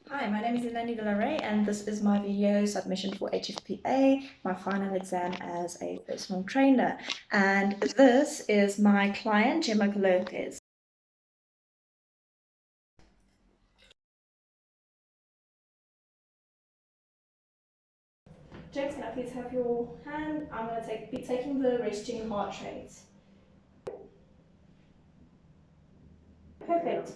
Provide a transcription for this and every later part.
Hi, my name is Elande and this is my video submission for HFPA, my final exam as a personal trainer. And this is my client, Gemma Lopez. James, can I please have your hand? I'm going to be taking the resting heart rate. Perfect.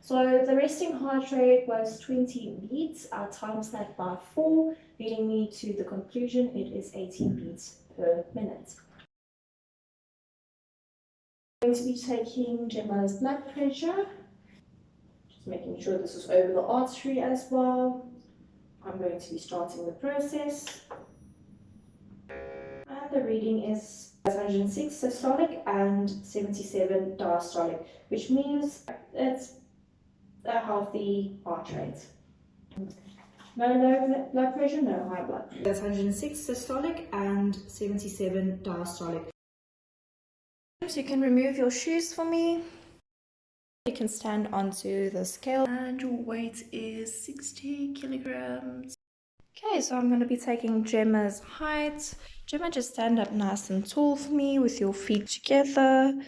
So the resting heart rate was 20 beats. I times that by 4, leading me to the conclusion it is 18 beats per minute. I'm going to be taking Gemma's blood pressure, just making sure this is over the artery as well. I'm going to be starting the process. And the reading is 106 systolic and 77 diastolic, which means it's a healthy heart rate. No low blood pressure, no high blood pressure. That's 106 systolic and 77 diastolic. So you can remove your shoes for me. You can stand onto the scale and your weight is 60 kilograms. Okay, so I'm going to be taking Gemma's height. Gemma, just stand up nice and tall for me with your feet together.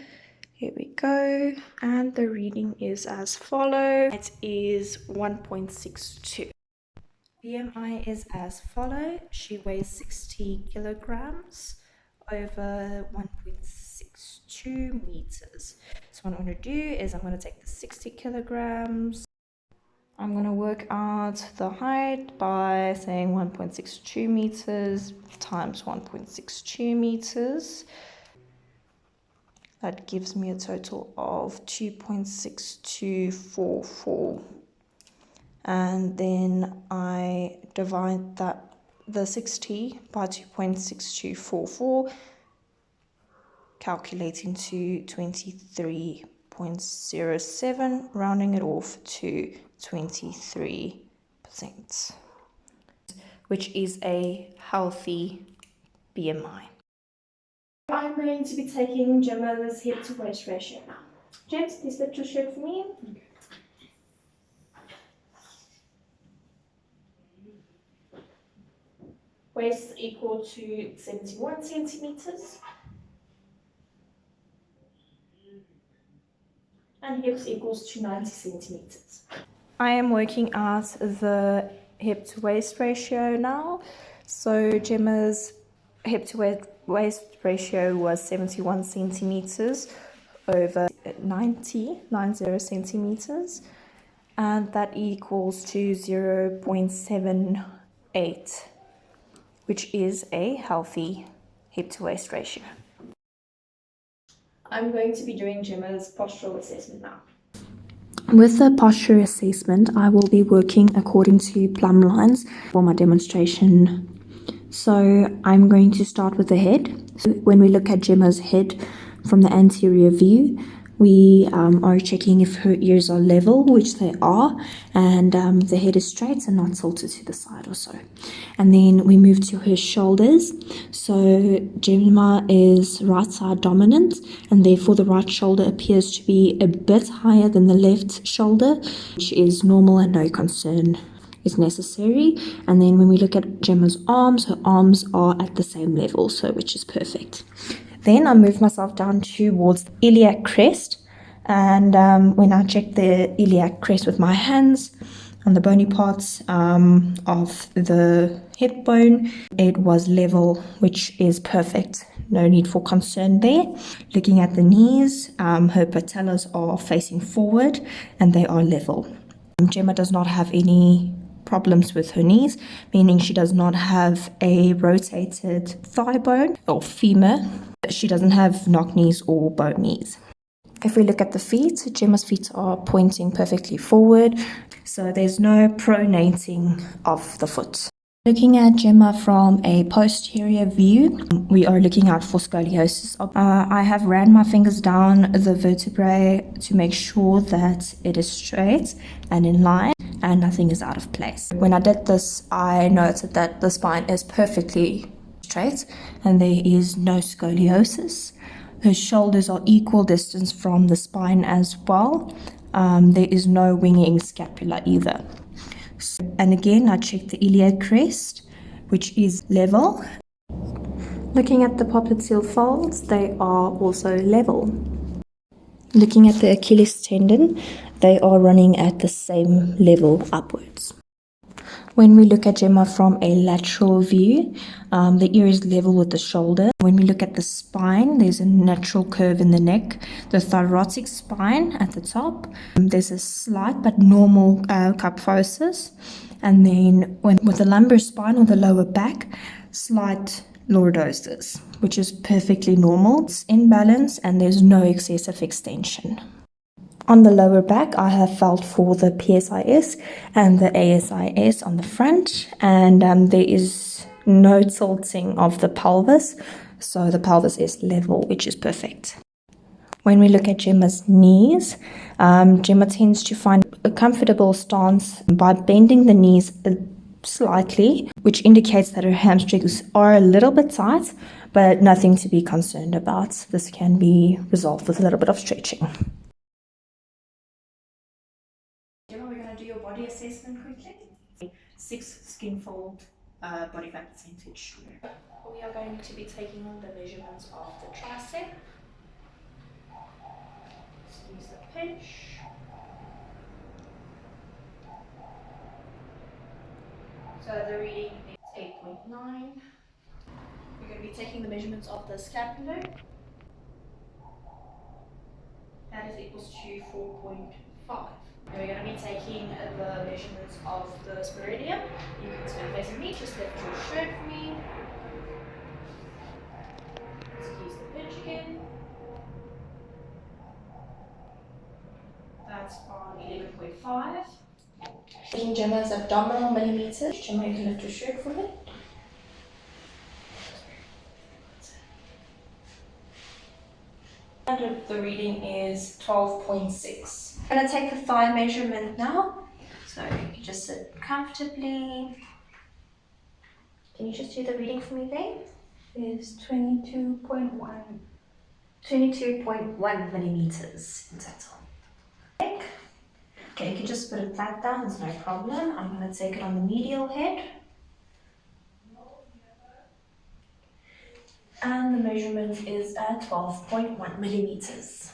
Here we go. And the reading is as follows. It is 1.62. BMI is as follows. She weighs 60 kilograms over 1.62 meters. So what I'm going to do is I'm going to take the 60 kilograms. I'm going to work out the height by saying 1.62 meters times 1.62 meters. That gives me a total of 2.6244. And then I divide the 60 by 2.6244, calculating to 23.07, rounding it off to 23%, which is a healthy BMI. I'm going to be taking Gemma's hip to waist ratio now. James, please lift your shirt for me. Waist equal to 71 centimeters. And hips equals to 90 centimeters. I am working out the hip to waist ratio now. So Gemma's hip to waist ratio was 71 centimeters over 90 centimeters, and that equals to 0.78, which is a healthy hip to waist ratio. I'm going to be doing Gemma's postural assessment now. With the posture assessment, I will be working according to plumb lines for my demonstration. So I'm going to start with the head. So when we look at Gemma's head from the anterior view, we are checking if her ears are level, which they are, and the head is straight and not tilted to the side or so. And then we move to her shoulders. So Gemma is right side dominant, and therefore the right shoulder appears to be a bit higher than the left shoulder, which is normal and no concern is necessary. And then when we look at Gemma's arms, her arms are at the same level, so which is perfect. Then I move myself down towards the iliac crest, and when I check the iliac crest with my hands on the bony parts of the hip bone, it was level, which is perfect. No need for concern there. Looking at the knees, her patellas are facing forward and they are level. Gemma does not have any problems with her knees, meaning she does not have a rotated thigh bone or femur. She doesn't have knock knees or bone knees. If we look at the feet, Gemma's feet are pointing perfectly forward, so there's no pronating of the foot. Looking at Gemma from a posterior view, we are looking out for scoliosis. I have ran my fingers down the vertebrae to make sure that it is straight and in line and nothing is out of place. When I did this, I noted that the spine is perfectly straight and there is no scoliosis. Her shoulders are equal distance from the spine as well. There is no winging scapula either. And again, I checked the iliac crest, which is level. Looking at the popliteal folds, they are also level. Looking at the Achilles tendon, they are running at the same level upwards. When we look at Gemma from a lateral view, the ear is level with the shoulder. When we look at the spine, there's a natural curve in the neck. The thoracic spine at the top, there's a slight but normal kyphosis. And then with the lumbar spine or the lower back, slight lordosis, which is perfectly normal. It's in balance and there's no excessive extension. On the lower back, I have felt for the PSIS and the ASIS on the front, and there is no tilting of the pelvis, so the pelvis is level, which is perfect. When we look at Gemma's knees, Gemma tends to find a comfortable stance by bending the knees slightly, which indicates that her hamstrings are a little bit tight, but nothing to be concerned about. This can be resolved with a little bit of stretching. Gemma, we're going to do your body assessment quickly. 6 skin fold body fat percentage. We are going to be taking the measurements of the tricep. Let's use the pinch. So the reading is 8.9. We're going to be taking the measurements of the scapular. That is equals to 4.5. And we're going to be taking the measurements of the spiridium. You can turn facing me, just lift your shirt for me. Let's use the pinch again. That's on 11.5. Taking Gemma's abdominal millimeters. Gemma, you can lift your shirt for me. And the reading is 12.6. I'm going to take the thigh measurement now. So you can just sit comfortably. Can you just do the reading for me there? It's 22.1 millimeters in total. Okay, you can just put it flat down, there's no problem. I'm going to take it on the medial head. And the measurement is at 12.1 millimeters.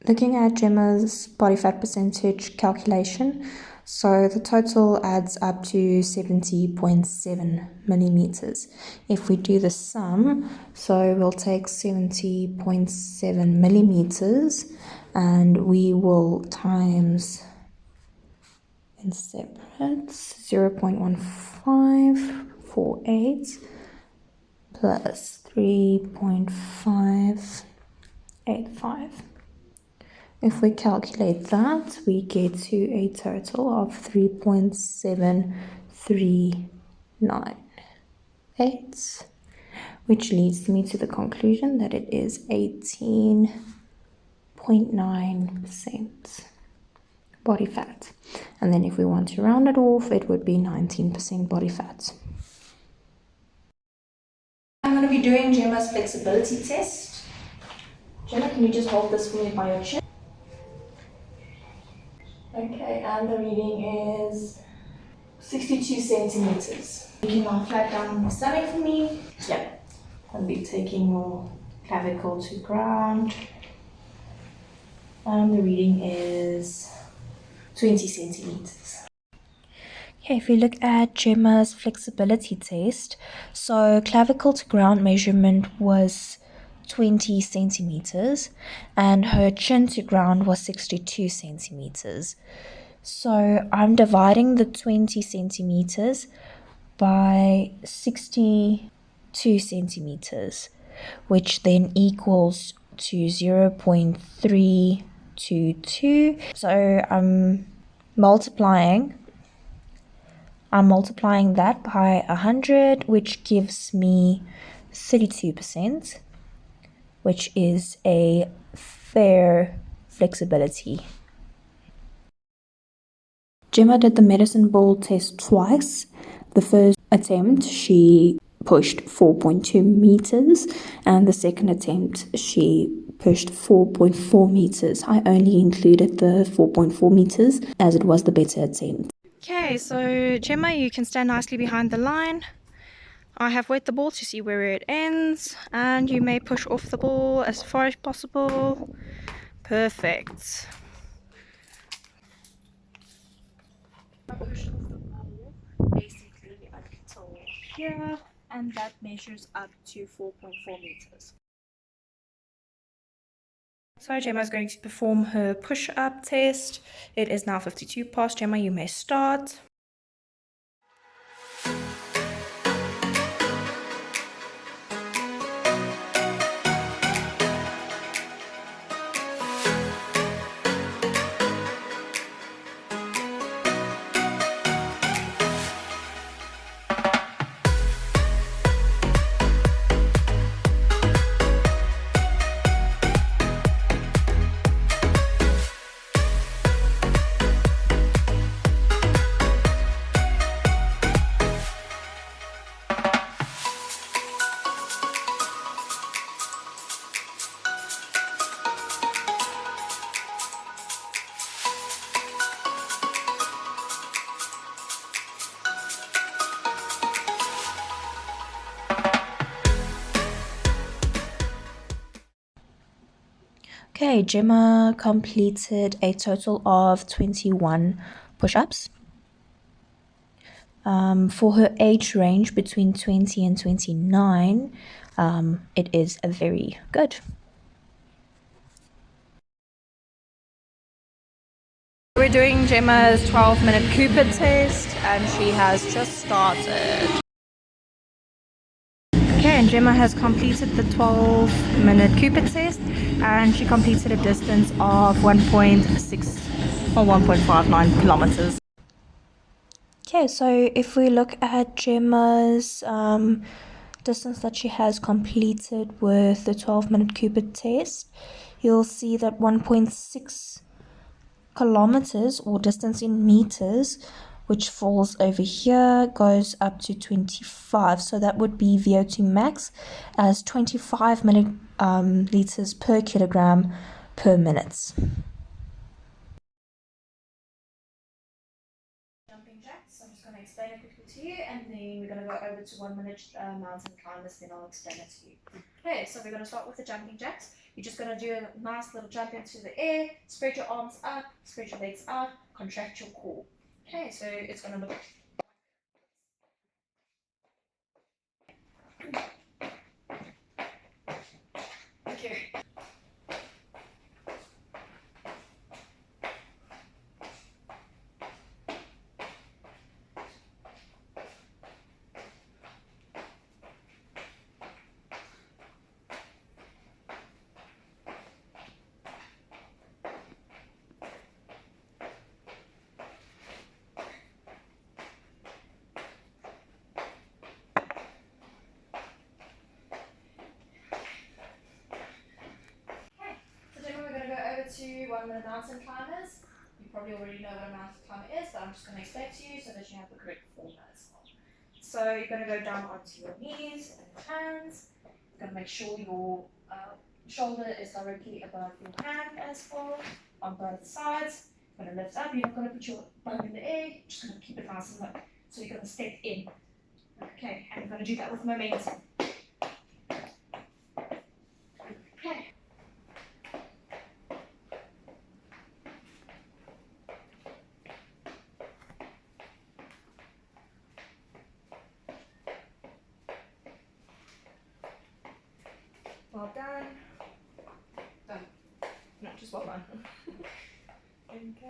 Looking at Gemma's body fat percentage calculation, so the total adds up to 70.7 millimeters. If we do the sum, so we'll take 70.7 millimeters and we will times in separates 0.1548 plus 3.585. If we calculate that, we get to a total of 3.739, which leads me to the conclusion that it is 18.9% body fat. And then if we want to round it off, it would be 19% body fat. I'm going to be doing Gemma's flexibility test. Gemma, can you just hold this for me by your chin? Okay, and the reading is 62 centimeters. You can now flat down on your stomach for me. Yeah. I'll be taking your clavicle to ground. And the reading is 20 centimeters. Okay, if we look at Gemma's flexibility test, so clavicle to ground measurement was 20 centimeters and her chin to ground was 62 centimeters. So I'm dividing the 20 centimeters by 62 centimeters, which then equals to 0.322. So I'm multiplying that by 100, which gives me 32%, which is a fair flexibility. Gemma did the medicine ball test twice. The first attempt, she pushed 4.2 meters, and the second attempt, she pushed 4.4 meters. I only included the 4.4 meters as it was the better attempt. Okay, so Gemma, you can stand nicely behind the line. I have wet the ball to see where it ends, and you may push off the ball as far as possible. Perfect. I push off the ball basically until here, and that measures up to 4.4 meters. So Gemma is going to perform her push-up test. It is now 52 past. Gemma, you may start. Okay, Gemma completed a total of 21 push-ups. For her age range between 20 and 29, it is a very good. We're doing Gemma's 12-minute Cooper test, and she has just started. Okay, and Gemma has completed the 12-minute Cooper test, and she completed a distance of 1.6 or 1.59 kilometers. Okay, so if we look at Gemma's distance that she has completed with the 12-minute Cooper test, you'll see that 1.6 kilometers, or distance in meters, which falls over here, goes up to 25. So that would be VO2 max as 25 milliliters per kilogram per minute. Jumping jacks, I'm just going to explain it quickly to you, and then we're going to go over to 1 minute mountain climbers, then I'll explain it to you. Okay, so we're going to start with the jumping jacks. You're just going to do a nice little jump into the air, spread your arms up, spread your legs out, contract your core. Okay, so it's going to look. Okay. To 1 minute mountain climbers. You probably already know what a mountain climber is, but I'm just going to explain to you so that you have the correct formula as well. So you're going to go down onto your knees and your hands. You're going to make sure your shoulder is directly above your hand as well on both sides. You're going to lift up. You're not going to put your bum in the air. You're just going to keep it nice and low. So you're going to step in. Okay, and you're going to do that with momentum. Okay. Well done. Done. No, just well done. And go.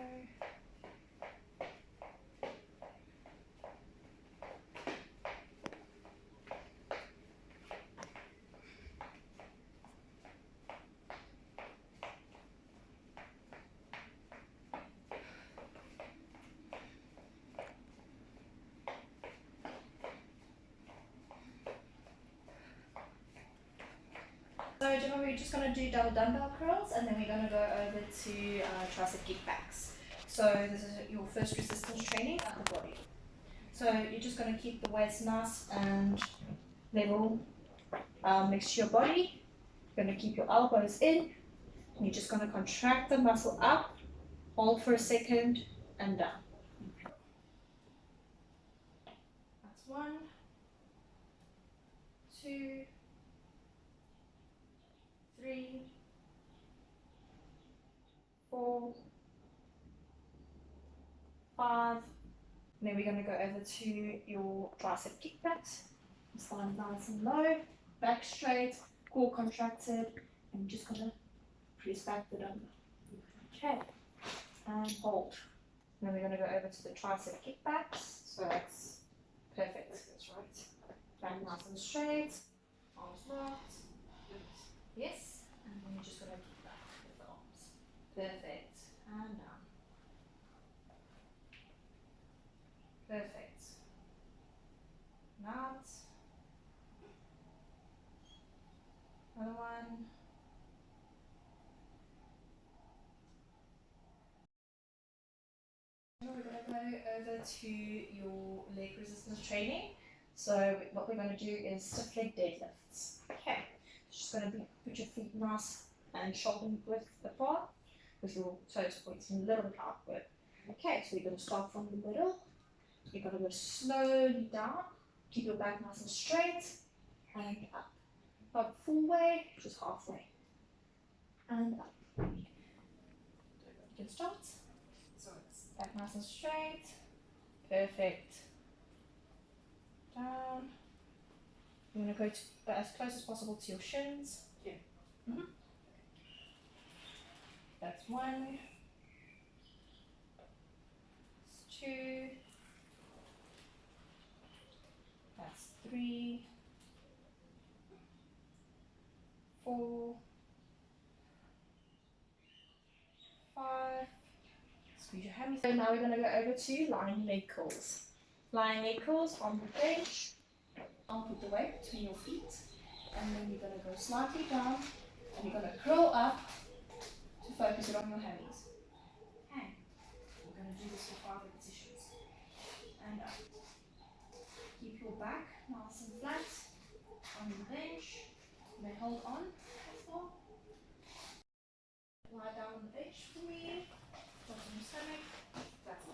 So Gemma, we're just going to do double dumbbell curls, and then we're going to go over to tricep kickbacks. So this is your first resistance training of the body. So you're just going to keep the weights nice and level next to your body. You're going to keep your elbows in, and you're just going to contract the muscle up, hold for a second, and down. That's 1, 2, 3, 4, 5. And then we're going to go over to your tricep kickbacks. Stand nice and low, back straight, core contracted, and you're just going to press back the dumbbell. Okay, and hold. And then we're going to go over to the tricep kickbacks. So that's perfect. That's right. Back nice and straight, arms locked. Yes, and then you're just going to kick back with the arms. Perfect. And down. Perfect. Out. Another one. We're going to go over to your leg resistance training. So what we're going to do is stiff leg deadlifts. Okay. Just going to put your feet nice and shoulder width apart with your toes pointing a little bit outward. Okay, so we're going to start from the middle. You're going to go slowly down. Keep your back nice and straight and up. Not full way, just halfway. And up. You can start. So it's back nice and straight. Perfect. Down. You want to go to, as close as possible to your shins. Yeah. That's 1. That's 2. That's 3. 4. 5. Squeeze your hammies. So now we're going to go over to lying leg curls. Lying leg curls on the bench. I'll put the weight between your feet. And then you're going to go slightly down. And you're going to curl up to focus it on your hammies. Okay. We're going to do this for 5 repetitions. And up. Keep your back nice and flat on the bench. You may hold on as well. Lie down on the bench for me. Put on your stomach. That's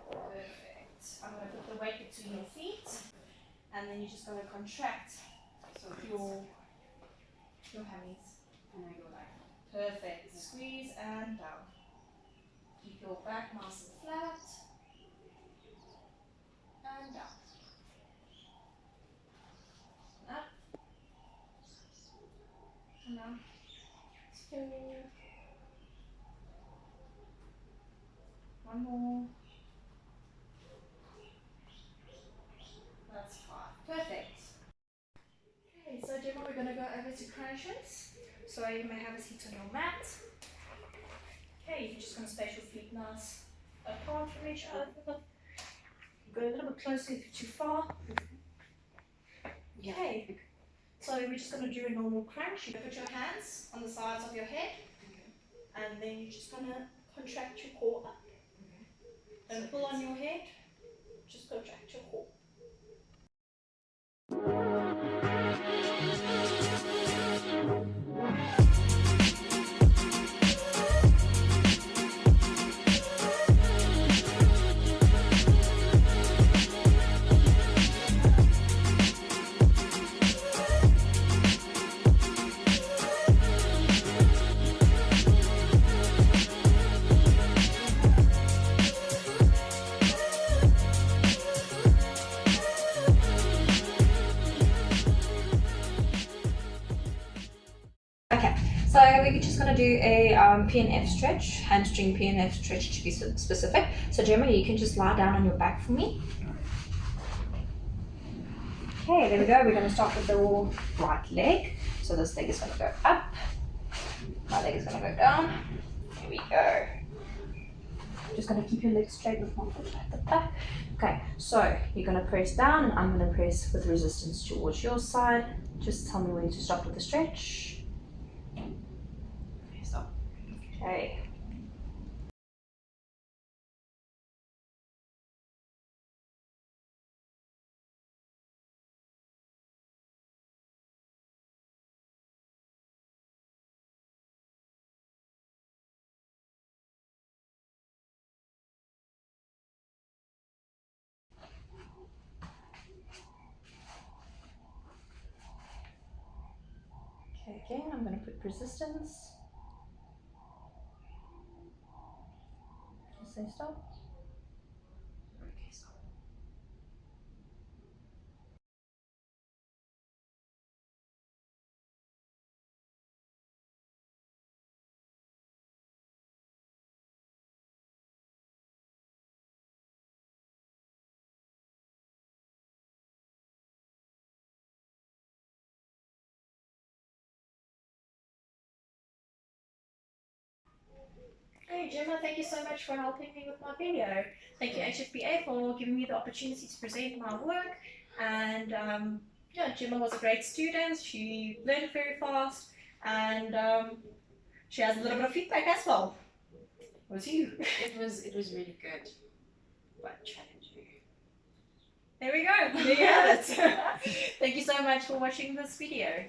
perfect. I'm going to put the weight between your feet. And then you're just going to contract your hammies. And I go like that. Perfect. Squeeze and down. Keep your back nice and flat. And down. Up. And down. 4. 1 more. That's 5. Perfect. Okay, so Gemma, we're going to go over to crunches. So you may have a seat on your mat. Okay, you're just going to space your feet nice apart from each other. Go a little bit closer if you're too far. Okay, so we're just going to do a normal crunch. You put your hands on the sides of your head, and then you're just going to contract your core up. Don't pull on your head, just contract your core. Okay, so we're just going to do a PNF stretch, hamstring PNF stretch to be specific. So Jeremy, you can just lie down on your back for me. Okay, there we go. We're going to start with the right leg. So this leg is going to go up. My leg is going to go down. Here we go. Just going to keep your legs straight with my foot at the back. Okay, so you're going to press down and I'm going to press with resistance towards your side. Just tell me when to stop with the stretch. Stop. Okay. resistance. Just say stop. Okay, stop. Hey Gemma, thank you so much for helping me with my video. Thank you HFPA for giving me the opportunity to present my work. And yeah, Gemma was a great student. She learned very fast, and she has a little bit of feedback as well. It was you. It was really good, but challenging. There we go. There you have it. Thank you so much for watching this video.